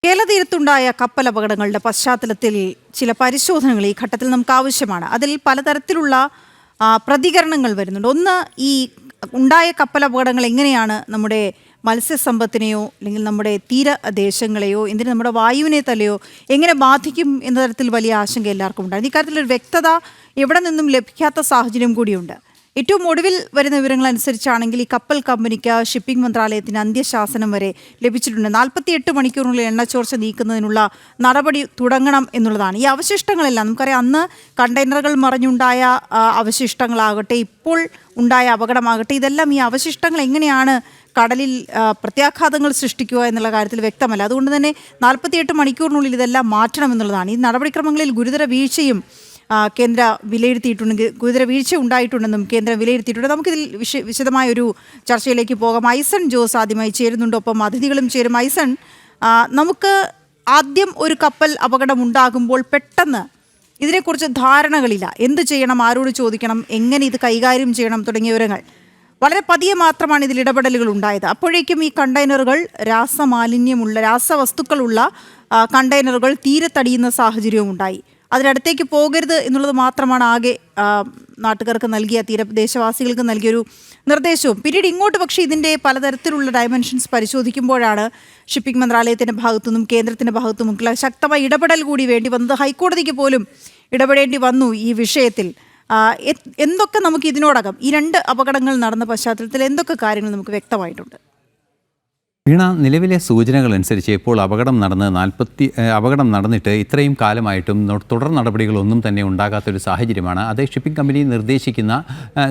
കേരളതീരത്തുണ്ടായ കപ്പൽ അപകടങ്ങളുടെ പശ്ചാത്തലത്തിൽ ചില പരിശോധനകൾ ഈ ഘട്ടത്തിൽ നമുക്ക് ആവശ്യമാണ്. അതിൽ പലതരത്തിലുള്ള പ്രതികരണങ്ങൾ വരുന്നുണ്ട്. ഒന്ന്, ഈ ഉണ്ടായ കപ്പൽ അപകടങ്ങൾ എങ്ങനെയാണ് നമ്മുടെ മത്സ്യസമ്പത്തിനെയോ അല്ലെങ്കിൽ നമ്മുടെ തീരദേശങ്ങളെയോ എന്തിന് നമ്മുടെ വായുവിനെ തന്നെയോ എങ്ങനെ ബാധിക്കും എന്ന തരത്തിൽ വലിയ ആശങ്ക എല്ലാവർക്കും ഉണ്ടായിരുന്നു. ഇക്കാര്യത്തിലൊരു വ്യക്തത എവിടെ നിന്നും ലഭിക്കാത്ത സാഹചര്യം കൂടിയുണ്ട്. ഏറ്റവും ഒടുവിൽ വരുന്ന വിവരങ്ങൾ അനുസരിച്ചാണെങ്കിൽ ഈ കപ്പൽ കമ്പനിക്ക് ഷിപ്പിംഗ് മന്ത്രാലയത്തിന് അന്ത്യശാസനം വരെ ലഭിച്ചിട്ടുണ്ട്. 48 മണിക്കൂറിനുള്ളിൽ എണ്ണച്ചോർച്ച നീക്കുന്നതിനുള്ള നടപടി തുടങ്ങണം എന്നുള്ളതാണ്. ഈ അവശിഷ്ടങ്ങളെല്ലാം നമുക്കറിയാം, അന്ന് കണ്ടെയ്നറുകൾ മറിഞ്ഞുണ്ടായ അവശിഷ്ടങ്ങളാകട്ടെ, ഇപ്പോൾ ഉണ്ടായ അപകടമാകട്ടെ, ഇതെല്ലാം ഈ അവശിഷ്ടങ്ങൾ എങ്ങനെയാണ് കടലിൽ പ്രത്യാഘാതങ്ങൾ സൃഷ്ടിക്കുക എന്നുള്ള കാര്യത്തിൽ വ്യക്തമല്ല. അതുകൊണ്ട് തന്നെ 48 മണിക്കൂറിനുള്ളിൽ ഇതെല്ലാം മാറ്റണം എന്നുള്ളതാണ്. ഈ നടപടിക്രമങ്ങളിൽ ഗുരുതര വീഴ്ചയും കേന്ദ്ര വിലയിരുത്തിയിട്ടുണ്ടെങ്കിൽ ഗുരുതര വീഴ്ച ഉണ്ടായിട്ടുണ്ടെന്നും കേന്ദ്രം വിലയിരുത്തിയിട്ടുണ്ട്. നമുക്കിതിൽ വിശദമായൊരു ചർച്ചയിലേക്ക് പോകാം. ഐസൺ ജോസ് ആദ്യമായി ചേരുന്നുണ്ട്, ഒപ്പം അതിഥികളും ചേരും. ഐസൺ, നമുക്ക് ആദ്യം ഒരു കപ്പൽ അപകടം ഉണ്ടാകുമ്പോൾ പെട്ടെന്ന് ഇതിനെക്കുറിച്ച് ധാരണകളില്ല. എന്ത് ചെയ്യണം, ആരോട് ചോദിക്കണം, എങ്ങനെ ഇത് കൈകാര്യം ചെയ്യണം തുടങ്ങിയ വിവരങ്ങൾ വളരെ പതിയെ മാത്രമാണ് ഇതിൽ ഇടപെടലുകൾ ഉണ്ടായത്. അപ്പോഴേക്കും ഈ കണ്ടെയ്നറുകൾ രാസവസ്തുക്കളുള്ള കണ്ടെയ്നറുകൾ തീരത്തടിയുന്ന സാഹചര്യവും ഉണ്ടായി. അതിനടുത്തേക്ക് പോകരുത് എന്നുള്ളത് മാത്രമാണ് ആകെ നാട്ടുകാർക്ക് നൽകിയ, തീരദേശവാസികൾക്ക് നൽകിയൊരു നിർദ്ദേശവും. പിന്നീട് ഇങ്ങോട്ട് പക്ഷേ ഇതിൻ്റെ പലതരത്തിലുള്ള ഡയമെൻഷൻസ് പരിശോധിക്കുമ്പോഴാണ് ഷിപ്പിംഗ് മന്ത്രാലയത്തിൻ്റെ ഭാഗത്തുനിന്നും കേന്ദ്രത്തിൻ്റെ ഭാഗത്തുനിന്നും ശക്തമായ ഇടപെടൽ കൂടി വേണ്ടി വന്നത്. ഹൈക്കോടതിക്ക് പോലും ഇടപെടേണ്ടി വന്നു ഈ വിഷയത്തിൽ. എന്തൊക്കെ നമുക്ക് ഇതിനോടകം ഈ 2 അപകടങ്ങൾ നടന്ന പശ്ചാത്തലത്തിൽ എന്തൊക്കെ കാര്യങ്ങൾ നമുക്ക് വ്യക്തമായിട്ടുണ്ട്? വീണ, നിലവിലെ സൂചനകൾ അനുസരിച്ച് ഇപ്പോൾ അപകടം നടന്നിട്ട് ഇത്രയും കാലമായിട്ടും തുടർ നടപടികളൊന്നും തന്നെ ഉണ്ടാകാത്തൊരു സാഹചര്യമാണ്. അത് ഷിപ്പിംഗ് കമ്പനി നിർദ്ദേശിക്കുന്ന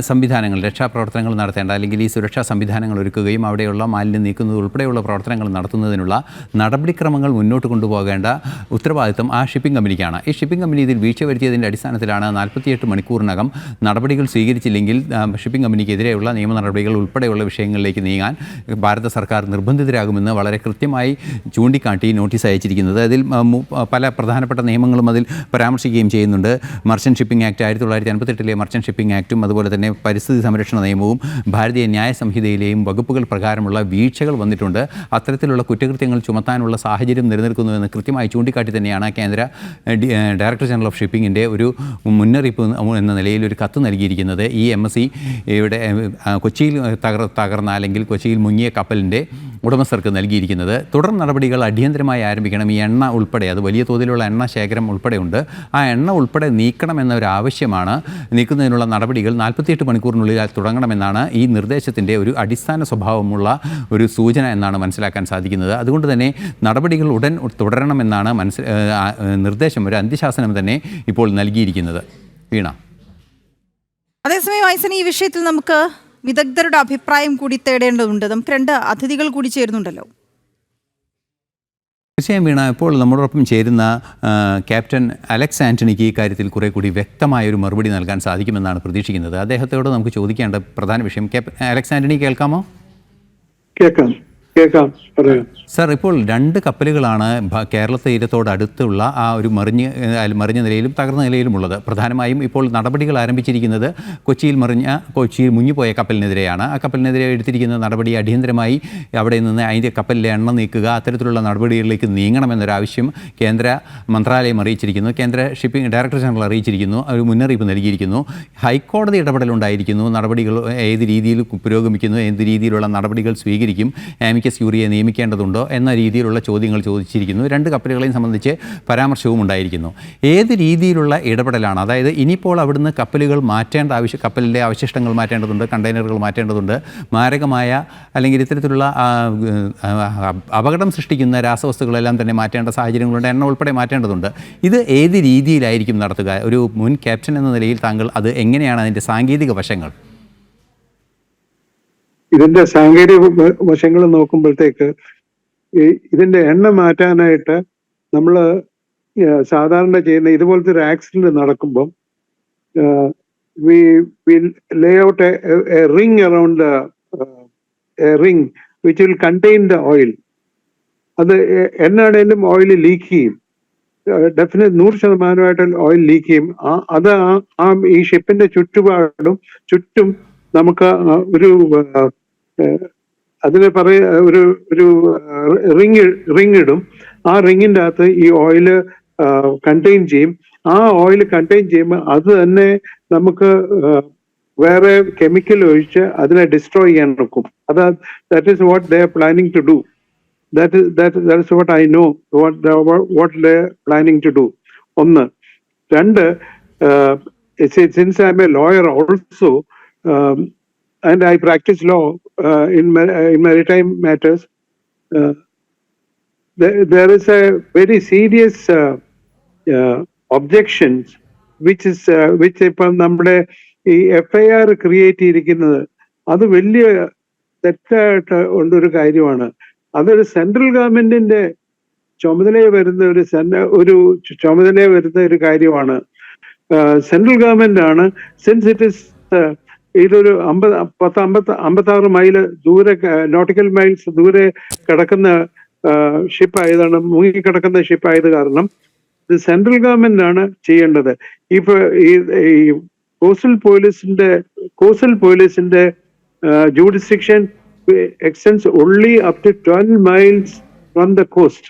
സംവിധാനങ്ങൾ, രക്ഷാപ്രവർത്തനങ്ങൾ നടത്തേണ്ട അല്ലെങ്കിൽ ഈ സുരക്ഷാ സംവിധാനങ്ങൾ ഒരുക്കുകയും അവിടെയുള്ള മാലിന്യം നീക്കുന്നത് ഉൾപ്പെടെയുള്ള പ്രവർത്തനങ്ങൾ നടത്തുന്നതിനുള്ള നടപടിക്രമങ്ങൾ മുന്നോട്ട് കൊണ്ടുപോകേണ്ട ഉത്തരവാദിത്വം ആ ഷിപ്പിംഗ് കമ്പനിക്കാണ്. ഈ ഷിപ്പിംഗ് കമ്പനി ഇതിൽ വീഴ്ച വരുത്തിയതിൻ്റെ അടിസ്ഥാനത്തിലാണ് 48 മണിക്കൂറിനകം നടപടികൾ സ്വീകരിച്ചില്ലെങ്കിൽ ഷിപ്പിംഗ് കമ്പനിക്കെതിരെയുള്ള നിയമ നടപടികൾ ഉൾപ്പെടെയുള്ള വിഷയങ്ങളിലേക്ക് നീങ്ങാൻ ഭാരത സർക്കാർ നിർബന്ധിതരാകുമെന്ന് വളരെ കൃത്യമായി ചൂണ്ടിക്കാട്ടി നോട്ടീസ് അയച്ചിരിക്കുന്നത്. അതിൽ പല പ്രധാനപ്പെട്ട നിയമങ്ങളും അതിൽ പരാമർശിക്കുകയും ചെയ്യുന്നുണ്ട്. Merchant shipping act 1958 merchant shipping ആക്ടും അതുപോലെ തന്നെ പരിസ്ഥിതി സംരക്ഷണ നിയമവും ഭാരതീയ ന്യായ സംഹിതയിലെയും വകുപ്പുകൾ പ്രകാരമുള്ള വീഴ്ചകൾ വന്നിട്ടുണ്ട്. അത്തരത്തിലുള്ള കുറ്റകൃത്യങ്ങൾ ചുമത്താനുള്ള സാഹചര്യം നിലനിൽക്കുന്നുവെന്ന് കൃത്യമായി ചൂണ്ടിക്കാട്ടി തന്നെയാണ് കേന്ദ്ര ഡയറക്ടർ ജനറൽ ഓഫ് ഷിപ്പിങ്ങിൻ്റെ ഒരു മുന്നറിയിപ്പ് എന്ന നിലയിൽ ഒരു കത്ത് നൽകിയിരിക്കുന്നത്. ഈ MSC ഇവിടെ കൊച്ചിയിൽ തകർന്ന അല്ലെങ്കിൽ കൊച്ചിയിൽ മുങ്ങിയ കപ്പലിൻ്റെ ഉടമസ്ഥർക്ക് നൽകിയിരിക്കുന്നത്. തുടർ നടപടികൾ അടിയന്തരമായി ആരംഭിക്കണം. ഈ എണ്ണ ഉൾപ്പെടെ, അത് വലിയ തോതിലുള്ള എണ്ണ ശേഖരം ഉൾപ്പെടെയുണ്ട്, ആ എണ്ണ ഉൾപ്പെടെ നീക്കണമെന്നൊരു ആവശ്യമാണ്. നീക്കുന്നതിനുള്ള നടപടികൾ 48 മണിക്കൂറിനുള്ളിൽ തുടങ്ങണമെന്നാണ് ഈ നിർദ്ദേശത്തിൻ്റെ ഒരു അടിസ്ഥാന സ്വഭാവമുള്ള ഒരു സൂചന എന്നാണ് മനസ്സിലാക്കാൻ സാധിക്കുന്നത്. അതുകൊണ്ട് തന്നെ നടപടികൾ ഉടൻ തുടരണമെന്നാണ് നിർദ്ദേശം, ഒരു അന്ത്യശാസനം തന്നെ ഇപ്പോൾ നൽകിയിരിക്കുന്നത്. വീണ, അതേസമയം ഐസൻ, ഈ വിഷയത്തിൽ നമുക്ക് വിദഗ്ധരുടെ അഭിപ്രായം കൂടി തേടേണ്ടതുണ്ട്. നമുക്ക് 2 അതിഥികൾ കൂടി ചേരുന്നുണ്ടല്ലോ. തീർച്ചയായും വീണ, ഇപ്പോൾ നമ്മളോടൊപ്പം ചേരുന്ന ക്യാപ്റ്റൻ അലക്സ് ആൻ്റണിക്ക് ഈ കാര്യത്തിൽ കുറേ കൂടി വ്യക്തമായൊരു മറുപടി നൽകാൻ സാധിക്കുമെന്നാണ് പ്രതീക്ഷിക്കുന്നത്. അദ്ദേഹത്തോട് നമുക്ക് ചോദിക്കേണ്ട പ്രധാന വിഷയം. അലക്സ് ആൻ്റണി, കേൾക്കാമോ? കേൾക്കാം. സർ, ഇപ്പോൾ 2 കപ്പലുകളാണ് കേരള തീരത്തോടടുത്തുള്ള ആ ഒരു മറിഞ്ഞ നിലയിലും തകർന്ന നിലയിലുമുള്ളത്. പ്രധാനമായും ഇപ്പോൾ നടപടികൾ ആരംഭിച്ചിരിക്കുന്നത് കൊച്ചിയിൽ മുങ്ങിപ്പോയ കപ്പലിനെതിരെയാണ്. ആ കപ്പലിനെതിരെ എടുത്തിരിക്കുന്ന നടപടി അടിയന്തരമായി അവിടെ നിന്ന് അതിൻ്റെ കപ്പലിലെ എണ്ണ നീക്കുക, അത്തരത്തിലുള്ള നടപടികളിലേക്ക് നീങ്ങണമെന്നൊരാവശ്യം കേന്ദ്ര മന്ത്രാലയം അറിയിച്ചിരിക്കുന്നു. കേന്ദ്ര ഷിപ്പിംഗ് ഡയറക്ടർ ജനറൽ അറിയിച്ചിരിക്കുന്നു, ഒരു മുന്നറിയിപ്പ് നൽകിയിരിക്കുന്നു. ഹൈക്കോടതി ഇടപെടലുണ്ടായിരിക്കുന്നു. നടപടികൾ ഏത് രീതിയിൽ പുരോഗമിക്കുന്നു, ഏത് രീതിയിലുള്ള നടപടികൾ സ്വീകരിക്കും, ആമിക്കസ് ക്യൂറിയെ നിയമിക്കേണ്ടതുണ്ടോ എന്ന രീതിയിലുള്ള ചോദ്യങ്ങൾ ചോദിച്ചിരിക്കുന്നു. 2 കപ്പലുകളെയും സംബന്ധിച്ച് പരാമർശവും ഉണ്ടായിരിക്കുന്നു. ഏത് രീതിയിലുള്ള ഇടപെടലാണ്, അതായത് ഇനിയിപ്പോൾ അവിടുന്ന് കപ്പലുകൾ മാറ്റേണ്ട കപ്പലിലെ അവശിഷ്ടങ്ങൾ മാറ്റേണ്ടതുണ്ട്, കണ്ടെയ്നറുകൾ മാറ്റേണ്ടതുണ്ട്, മാരകമായ അല്ലെങ്കിൽ ഇത്തരത്തിലുള്ള അപകടം സൃഷ്ടിക്കുന്ന രാസവസ്തുക്കളെല്ലാം തന്നെ മാറ്റേണ്ട സാഹചര്യങ്ങളുണ്ട്, എണ്ണ ഉൾപ്പെടെ മാറ്റേണ്ടതുണ്ട്. ഇത് ഏത് രീതിയിലായിരിക്കും നടത്തുക? ഒരു മുൻ ക്യാപ്റ്റൻ എന്ന നിലയിൽ താങ്കൾ അത് എങ്ങനെയാണ് അതിൻ്റെ സാങ്കേതിക വശങ്ങൾ? ഇതിന്റെ സാങ്കേതിക വശങ്ങൾ നോക്കുമ്പോഴത്തേക്ക് ഇതിന്റെ എണ്ണ മാറ്റാനായിട്ട് നമ്മൾ സാധാരണ ചെയ്യുന്ന ഇതുപോലത്തെ ഒരു ആക്സിഡന്റ് നടക്കുമ്പം lay out a ring around ring which will contain the oil. അത് എന്നാണേലും ഓയിൽ ലീക്ക് ചെയ്യും, ഡെഫിനറ്റ് 100% ഓയിൽ ലീക്ക് ചെയ്യും. അത് ഈ ഷിപ്പിന്റെ ചുറ്റും നമുക്ക് ഒരു അതിന് ഒരു റിങ് ഇടും. ആ റിങ്ങിന്റെ അകത്ത് ഈ ഓയില് കണ്ടെയ്ൻ ചെയ്യും. ആ ഓയിൽ കണ്ടെയ്ൻ ചെയ്യുമ്പോൾ അത് തന്നെ നമുക്ക് വേറെ കെമിക്കൽ ഒഴിച്ച് അതിനെ ഡിസ്ട്രോയ് ചെയ്യാൻ നോക്കും. That is what they are planning to do. That is what I know, what they're planning to do. ഒന്ന്. രണ്ട്, since I'm a lawyer also, and I practice law in maritime matters, there is a very serious objections which ഇപ്പം നമ്മുടെ ഈ FIR create ചെയ്തിരിക്കുന്നത് അത് വലിയ തെറ്റായിട്ട് ഉള്ളൊരു കാര്യമാണ്. അതൊരു സെൻട്രൽ ഗവൺമെന്റിന്റെ ചുമതലയെ വരുന്ന ഒരു കാര്യമാണ്. സെൻട്രൽ ഗവൺമെന്റ് ആണ്, സിൻസ് ഇറ്റ് ഇസ് ഇതൊരു 56 മൈൽ ദൂരെ, നോട്ടിക്കൽ മൈൽസ് ദൂരെ കിടക്കുന്ന ഷിപ്പ് ആയതാണ്, മുങ്ങിക്കിടക്കുന്ന ഷിപ്പ് ആയത് കാരണം ഇത് സെൻട്രൽ ഗവൺമെന്റ് ആണ് ചെയ്യേണ്ടത്. ഇപ്പൊ ഈ കോസ്റ്റൽ പോലീസിന്റെ jurisdiction extends only up to 12 miles from the coast,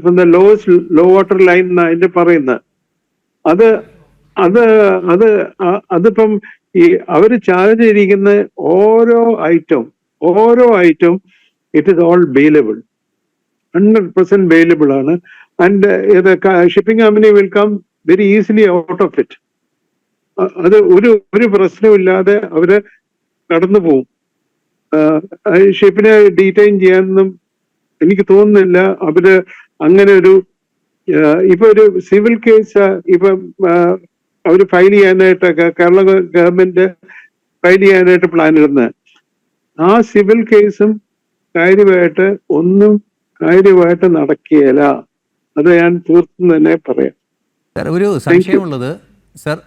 from the low water line അതിന്റെ പറയുന്നത്. അതിപ്പം ഈ അവര് ചാർജ് ചെയ്തിരിക്കുന്ന ഓരോ item it is all bailable, 100% bailable ആണ്. And shipping company will come very easily out of it. അത് ഒരു പ്രശ്നമില്ലാതെ അവര് കടന്നു പോകും. ഷിപ്പിനെ ഡീറ്റെയിൻ ചെയ്യാനൊന്നും എനിക്ക് തോന്നുന്നില്ല അവര് അങ്ങനെ ഇപ്പൊ ഒരു സിവിൽ കേസ് ഇപ്പൊ അവര് ഫയൽ ചെയ്യാനായിട്ടൊക്കെ കേരള ഗവൺമെന്റ് ഫയൽ ചെയ്യാനായിട്ട് പ്ലാൻ ഇടുന്നത്. ആ സിവിൽ കേസും കാര്യമായിട്ട് നടക്കുകയില്ല. അത് ഞാൻ തീർത്തും തന്നെ പറയാം. ഒരു സംശയമുള്ളത് സർ,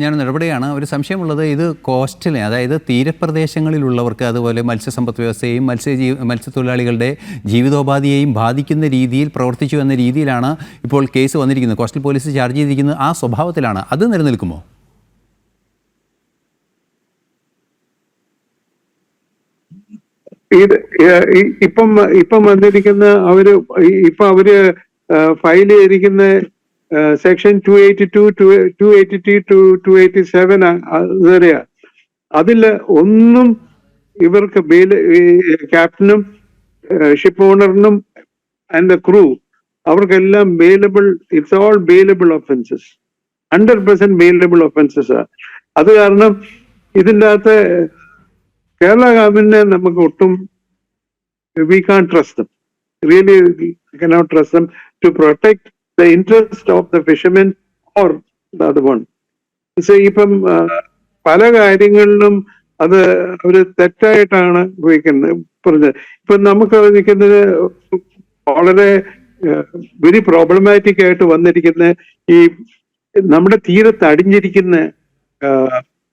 ഞാൻ ഇടപെടുകയാണ്. ഒരു സംശയമുള്ളത്, ഇത് കോസ്റ്റിലെ, അതായത് തീരപ്രദേശങ്ങളിലുള്ളവർക്ക്, അതുപോലെ മത്സ്യസമ്പദ് വ്യവസ്ഥയെയും മത്സ്യത്തൊഴിലാളികളുടെ ജീവിതോപാധിയെയും ബാധിക്കുന്ന രീതിയിൽ പ്രവർത്തിച്ചു എന്ന രീതിയിലാണ് ഇപ്പോൾ കേസ് വന്നിരിക്കുന്നത്. കോസ്റ്റൽ പോലീസ് ചാർജ് ചെയ്തിരിക്കുന്നത് ആ സ്വഭാവത്തിലാണ്. അത് നിലനിൽക്കുമോ? ഇപ്പം വന്നിരിക്കുന്ന അവര് ഫയൽ ചെയ്തിരിക്കുന്ന സെക്ഷൻ 282, 283 to 287 വരെയാ. അതില് ഒന്നും ഇവർക്ക് ക്യാപ്റ്റനും ഷിപ്പ് ഓണറിനും ആൻഡ് ദ ക്രൂ അവർക്കെല്ലാം bailable, it's all bailable offences, 100% bailable offences. അത് കാരണം ഇതിൻ്റെ അകത്ത് കേരള ഗവൺമെന്റിനെ നമുക്ക് ഒട്ടും we can't trust them. Really, we cannot trust them to protect the interest of the fishermen or the other one. So, ഇപ്പം പല കാര്യങ്ങളിലും അത് അവര് തെറ്റായിട്ടാണ് പറഞ്ഞത്. ഇപ്പൊ നമുക്ക് നിൽക്കുന്നത് വളരെ വെരി പ്രോബ്ലമാറ്റിക് ആയിട്ട് വന്നിരിക്കുന്ന ഈ നമ്മുടെ തീരത്ത് അടിഞ്ഞിരിക്കുന്ന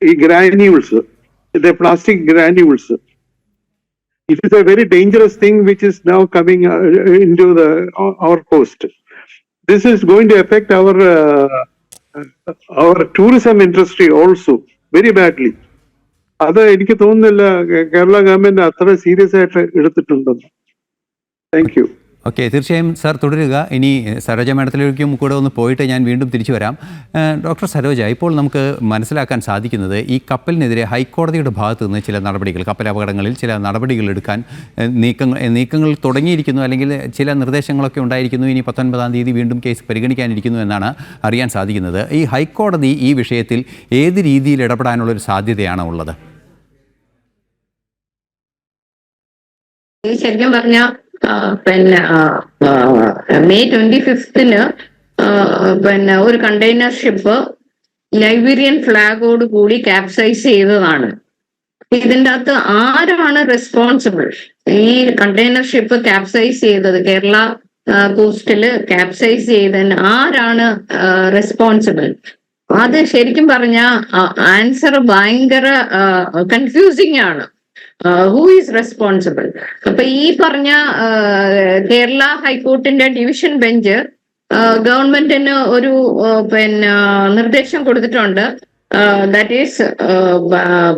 ഈ granules, plastic granules. It is a very dangerous thing which is now coming into our coast. This is going to affect our tourism industry also very badly. അത് എനിക്ക് തോന്നുന്നില്ല കേരള ഗവൺമെന്റ് അത്ര സീരിയസ് ആയിട്ട് എടുത്തിട്ടുണ്ടെന്ന്. Thank you. ഓക്കെ, തീർച്ചയായും sir തുടരുക. ഇനി സരോജ മാഡത്തിലേക്കും കൂടെ ഒന്ന് പോയിട്ട് ഞാൻ വീണ്ടും തിരിച്ചു വരാം. ഡോക്ടർ സരോജ, ഇപ്പോൾ നമുക്ക് മനസ്സിലാക്കാൻ സാധിക്കുന്നത് ഈ കപ്പലിനെതിരെ ഹൈക്കോടതിയുടെ ഭാഗത്ത് നിന്ന് ചില നടപടികൾ, കപ്പൽ അപകടങ്ങളിൽ ചില നടപടികൾ എടുക്കാൻ നീക്കങ്ങൾ തുടങ്ങിയിരിക്കുന്നു, അല്ലെങ്കിൽ ചില നിർദ്ദേശങ്ങളൊക്കെ ഉണ്ടായിരിക്കുന്നു. ഇനി 19-ാം തീയതി വീണ്ടും കേസ് പരിഗണിക്കാനിരിക്കുന്നു എന്നാണ് അറിയാൻ സാധിക്കുന്നത്. ഈ ഹൈക്കോടതി ഈ വിഷയത്തിൽ ഏത് രീതിയിൽ ഇടപെടാനുള്ളൊരു സാധ്യതയാണ് ഉള്ളത്? ശരിക്കും പറഞ്ഞാൽ പിന്നെ മെയ് 25-ന് പിന്നെ ഒരു കണ്ടെയ്നർ ഷിപ്പ് ലൈബീരിയൻ ഫ്ലാഗോട് കൂടി ക്യാപ്സൈസ് ചെയ്തതാണ്. ഇതിൻ്റെ അകത്ത് ആരാണ് റെസ്പോൺസിബിൾ? ഈ കണ്ടെയ്നർ ഷിപ്പ് ക്യാപ്സൈസ് ചെയ്തത്, കേരള കോസ്റ്റില് ക്യാപ്സൈസ് ചെയ്തതിന് ആരാണ് റെസ്പോൺസിബിൾ? അത് ശരിക്കും പറഞ്ഞ ആൻസർ ഭയങ്കര കൺഫ്യൂസിങ് ആണ്. Who is responsible? അപ്പൊ ഈ പറഞ്ഞ കേരള ഹൈക്കോർട്ടിന്റെ ഡിവിഷൻ ബെഞ്ച് ഗവൺമെന്റിന് ഒരു പിന്നെ നിർദ്ദേശം കൊടുത്തിട്ടുണ്ട്. ദാറ്റ് ഈസ്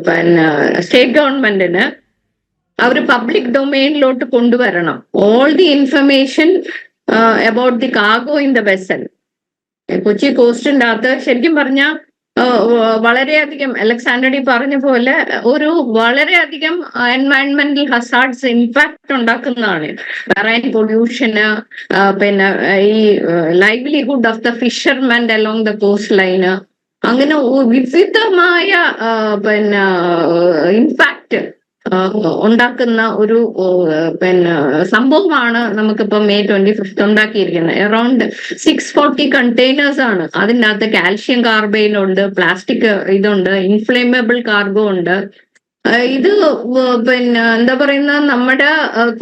പിന്നെ സ്റ്റേറ്റ് ഗവൺമെന്റിന് അവർ പബ്ലിക് ഡൊമെയിനിലോട്ട് കൊണ്ടുവരണം. All the information about the cargo in the vessel. Kochi കോസ്റ്റിന്റെ അകത്ത് ശരിക്കും പറഞ്ഞാൽ വളരെയധികം അലക്സാണ്ടറി പറഞ്ഞ പോലെ ഒരു വളരെയധികം എൻവയൺമെന്റൽ ഹസാർഡ്സ് ഇമ്പാക്ട് ഉണ്ടാക്കുന്നതാണ്. മെറൈൻ പൊല്യൂഷന്, പിന്നെ ഈ livelihood of the fishermen along the coast line, അങ്ങനെ വിവിധമായ പിന്നെ ഇമ്പാക്ട് ഉണ്ടാക്കുന്ന ഒരു പിന്നെ സംഭവമാണ് നമുക്കിപ്പോ May 25 ഉണ്ടാക്കിയിരിക്കുന്നത്. അറൌണ്ട് 640 കണ്ടെയ്നേഴ്സ് ആണ്. അതിൻ്റെ അകത്ത് കാൽഷ്യം കാർബൈഡ് ഉണ്ട്, പ്ലാസ്റ്റിക് ഇതുണ്ട്, ഇൻഫ്ലേമബിൾ കാർഗോ ഉണ്ട്. ഇത് പിന്നെ എന്താ പറയുന്ന നമ്മുടെ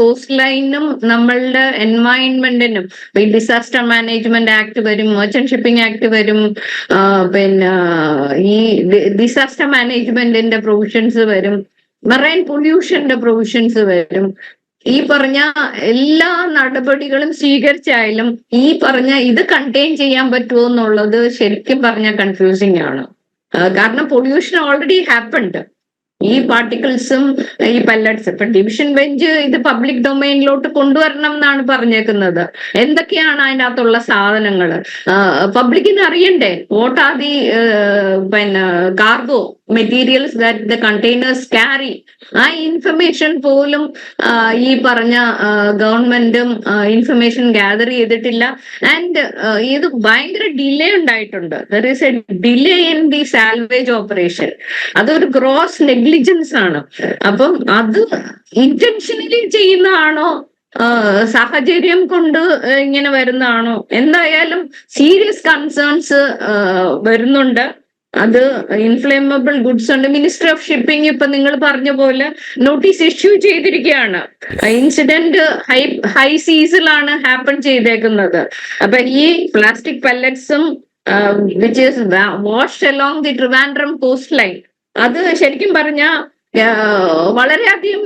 കോസ്റ്റ് ലൈനും നമ്മളുടെ എൻവയൺമെന്റിനും ഈ ഡിസാസ്റ്റർ മാനേജ്മെന്റ് ആക്ട് വരും, മെർച്ചന്റ് ഷിപ്പിംഗ് ആക്ട് വരും, പിന്നെ ഈ ഡിസാസ്റ്റർ മാനേജ്മെന്റിന്റെ പ്രൊവിഷൻസ് വരും, മെറൈൻ പൊല്യൂഷന്റെ പ്രൊവിഷൻസ് വരും. ഈ പറഞ്ഞ എല്ലാ നടപടികളും സ്വീകരിച്ചായാലും ഈ പറഞ്ഞ ഇത് കണ്ടെയ്ൻ ചെയ്യാൻ പറ്റുമോ എന്നുള്ളത് ശരിക്കും പറഞ്ഞ കൺഫ്യൂസിങ് ആണ്. കാരണം പൊല്യൂഷൻ ഓൾറെഡി ഹാപ്പൻഡ്. ഈ പാർട്ടിക്കിൾസും ഈ പല്ലറ്റ്സ് ഇപ്പൊ ഡിവിഷൻ ബെഞ്ച് ഇത് പബ്ലിക് ഡൊമൈനിലോട്ട് കൊണ്ടുവരണം എന്നാണ് പറഞ്ഞേക്കുന്നത്. എന്തൊക്കെയാണ് അതിൻ്റെ അകത്തുള്ള സാധനങ്ങൾ പബ്ലിക്കിന് അറിയണ്ടേ? വോട്ട് ആർ ദി പിന്നെ cargo materials that the containers carry. ആ ഇൻഫർമേഷൻ പോലും ഈ പറഞ്ഞ ഗവൺമെന്റും ഇൻഫർമേഷൻ ഗ്യാദർ ചെയ്തിട്ടില്ല. ആൻഡ് ഇത് ഭയങ്കര ഡിലേ ഉണ്ടായിട്ടുണ്ട്. There is A delay in the salvage operation. അതൊരു ഗ്രോസ് നെഗ്ലിജൻസ് ആണ്. അപ്പം അത് ഇന്റൻഷനലി ചെയ്യുന്നതാണോ, സാഹചര്യം കൊണ്ട് ഇങ്ങനെ വരുന്നതാണോ? എന്തായാലും സീരിയസ് കൺസേൺസ് വരുന്നുണ്ട്. അത് ഇൻഫ്ലേമബിൾ ഗുഡ്സ് ഉണ്ട്. മിനിസ്റ്റർ ഓഫ് ഷിപ്പിംഗ് ഇപ്പൊ നിങ്ങൾ പറഞ്ഞ പോലെ നോട്ടീസ് ഇഷ്യൂ ചെയ്തിരിക്കുകയാണ്. ഇൻസിഡന്റ് ഹൈ സീസിലാണ് ഹാപ്പൺ ചെയ്തേക്കുന്നത്. അപ്പൊ ഈ പ്ലാസ്റ്റിക് പല്ലറ്റ്സും which is washed along the Trivandrum coast line, അത് ശരിക്കും പറഞ്ഞ വളരെയധികം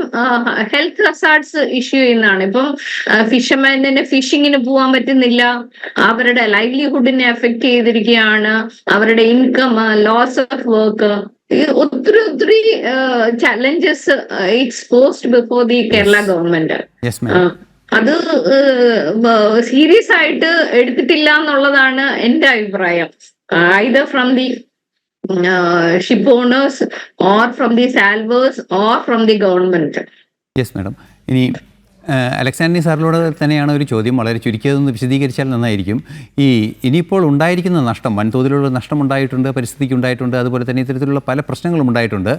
ഹെൽത്ത് ഹസാർഡ്സ് ഇഷ്യൂ ചെയ്യുന്നതാണ്. ഇപ്പം ഫിഷർമാനിന് ഫിഷിങ്ങിന് പോകാൻ പറ്റുന്നില്ല, അവരുടെ ലൈവ്ലിഹുഡിനെ എഫക്ട് ചെയ്തിരിക്കുകയാണ്, അവരുടെ ഇൻകം, ലോസ് ഓഫ് വർക്ക്, ഒത്തിരി challenges it's post before the Kerala government. അത് സീരിയസ് ആയിട്ട് എടുത്തിട്ടില്ല എന്നുള്ളതാണ് എന്റെ അഭിപ്രായം. either from the ship owners or from the salvors or from the government. Yes madam. ഇനി അലക്സാണ്ടറി സാറിനോട് തന്നെയാണ് ഒരു ചോദ്യം, വളരെ ചുരുക്കിയതൊന്ന് വിശദീകരിച്ചാൽ നന്നായിരിക്കും. ഇനിയിപ്പോൾ ഉണ്ടായിരിക്കുന്ന നഷ്ടം, വൻതോതിലുള്ള നഷ്ടം ഉണ്ടായിട്ടുണ്ട്, പരിസ്ഥിതിക്ക് ഉണ്ടായിട്ടുണ്ട്, അതുപോലെ തന്നെ ഇത്തരത്തിലുള്ള പല പ്രശ്നങ്ങളും ഉണ്ടായിട്ടുണ്ട്.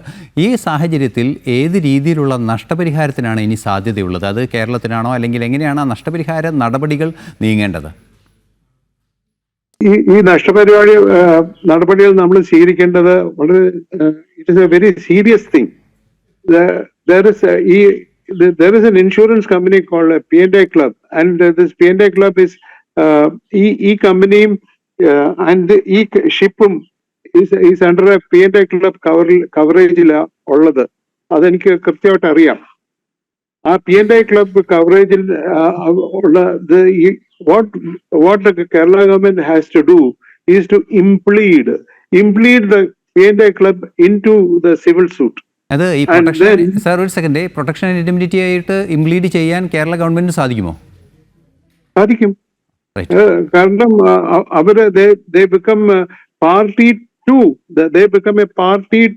ഈ സാഹചര്യത്തിൽ ഏത് രീതിയിലുള്ള നഷ്ടപരിഹാരത്തിനാണ് ഇനി സാധ്യതയുള്ളത്? അത് കേരളത്തിനാണോ, അല്ലെങ്കിൽ എങ്ങനെയാണ് ആ നഷ്ടപരിഹാര നടപടികൾ നീങ്ങേണ്ടത്? ഈ നഷ്ടപരിപാടി നടപടികൾ നമ്മൾ സ്വീകരിക്കേണ്ടത് വളരെ it is A very serious thing. There is an insurance company called P&A Club, and this P&A Club is e company and e ship is under a P&A Club coverage ഉള്ളത്. അതെനിക്ക് കൃത്യമായിട്ട് അറിയാം. ആ P&A Club കവറേജിൽ ഉള്ള what the Kerala government has to do is to implead the P&A Club into the civil suit. അത് ഈ protection, sir ഒരു second, protection and indemnity ആയിട്ട് ഇംപ്ലീഡ് ചെയ്യാൻ കേരള ഗവൺമെന്റിന് സാധിക്കുമോ? സാധിക്കും. കാരണം അവര് they become party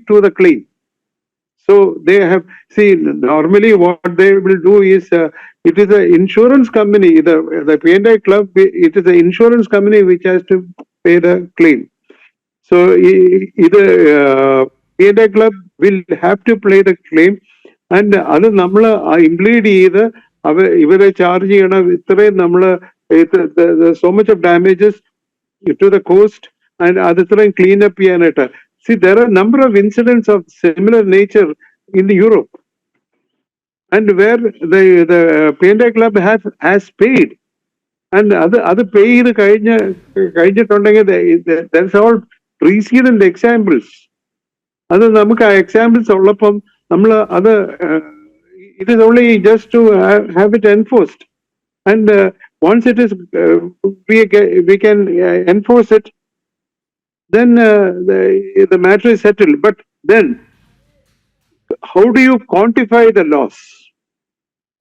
to the claim. So they have, see, normally what they will do is it is an insurance company, the P&A Club, it is the insurance company which has to pay the claim. So either P&A Club will have to pay the claim, and അത് നമ്മൾ implead ചെയ്ത് ഇവരെ charge ചെയ്യണം. ഇത്രയും നമ്മൾ so much of damages to the coast, and അത് ഇത്രയും clean up ചെയ്യാനായിട്ട്. See, there are a number of incidents of similar nature in Europe, and where the P&A Club has paid, and other pay the കഴിഞ്ഞിട്ടുണ്ടെങ്കിൽ there's all precedent examples. അത് നമുക്ക് ആ examples ഉള്ളപ്പം നമ്മൾ അത് it is only just to have it enforced, and once it is we can enforce it, then the matter is settled. But then how do you quantify the loss?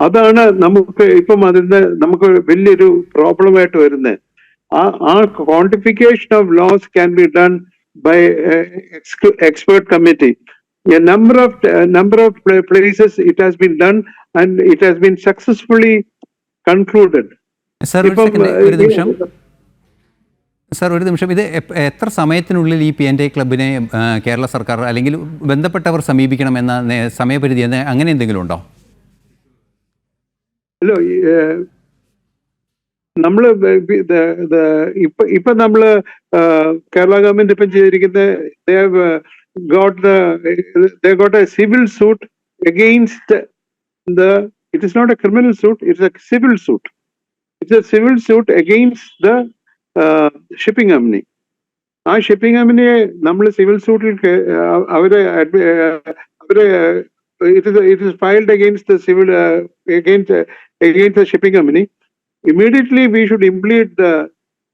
അതാണ് നമുക്ക് ഇപ്പം അതിന് നമുക്ക് വലിയൊരു പ്രോബ്ലമായിട്ട് വരുന്നത്. ആ quantification of loss can be done by expert committee. A number of places it has been done and it has been successfully concluded. Sir ഒരു നിമിഷം സർ, ഒരു നിമിഷം. ഇത് എത്ര സമയത്തിനുള്ളിൽ ഈ PNDA ക്ലബിനെ കേരള സർക്കാർ അല്ലെങ്കിൽ ബന്ധപ്പെട്ടവർ സമീപിക്കണമെന്ന സമയപരിധി അങ്ങനെ എന്തെങ്കിലും ഉണ്ടോ? അല്ലോ, നമ്മള് ഇപ്പൊ നമ്മള് കേരള ഗവൺമെന്റ് ഇപ്പം ചെയ്തിരിക്കുന്ന they got a civil suit against it is not a criminal suit, it's a civil suit. It's a civil suit against the shipping company. ആ ഷിപ്പിംഗ് കമ്പനിയെ നമ്മൾ സിവിൽ സൂട്ടിൽ അവരെ it is filed against the civil against the shipping company. Immediately we should implement the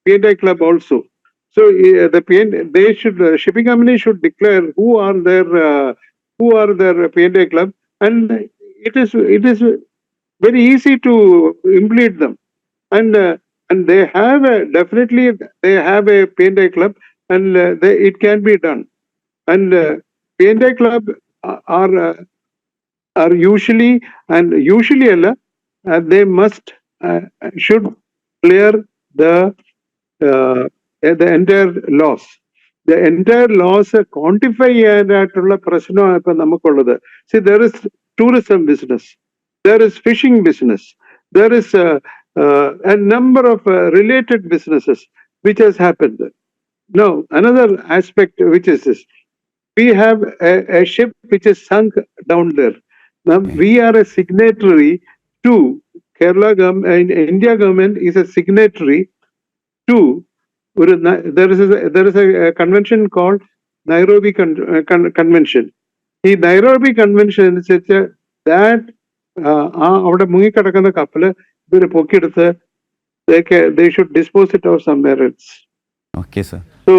PNDA club also. So shipping company should declare who are their PNDA club, and it is very easy to implement them. And they have definitely they have a PNDA club, and it can be done. And PNDA club are usually they should clear the entire loss. The entire loss quantify ചെയ്യാനായിട്ടുള്ള പ്രശ്നമാണ് ഇപ്പൊ നമുക്കുള്ളത്. See, there is tourism business, there is fishing business, there is a number of related businesses which has happened. Now, another aspect which is this: we have a ship which is sunk down there. Now, we are a signatory to Kerala government. India government is a signatory to there is a convention called Nairobi Convention. ഈ Nairobi convention അനുസരിച്ച് that അവിടെ മുങ്ങിക്കിടക്കുന്ന കപ്പല് ഇവര് പൊക്കിയെടുത്ത് they should dispose it of somewhere else. Okay sir. So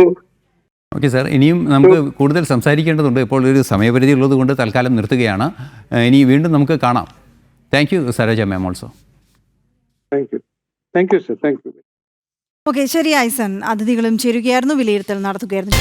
okay sir, ഇനിയും നമുക്ക് കൂടുതൽ സംസാരിക്കേണ്ടതുണ്ട്. ഇപ്പോൾ ഒരു സമയപരിധി ഉള്ളത് കൊണ്ട് തൽക്കാലം നിർത്തുകയാണ്. ഇനി വീണ്ടും നമുക്ക് കാണാം. Thank you Saroja ma'am also. Thank you sir, thank you. Okay, ശരി ഐസൻ. അതിഥികളും ചേരുകയായിരുന്നു, വിലയിരുത്തൽ നടത്തുകയായിരുന്നു.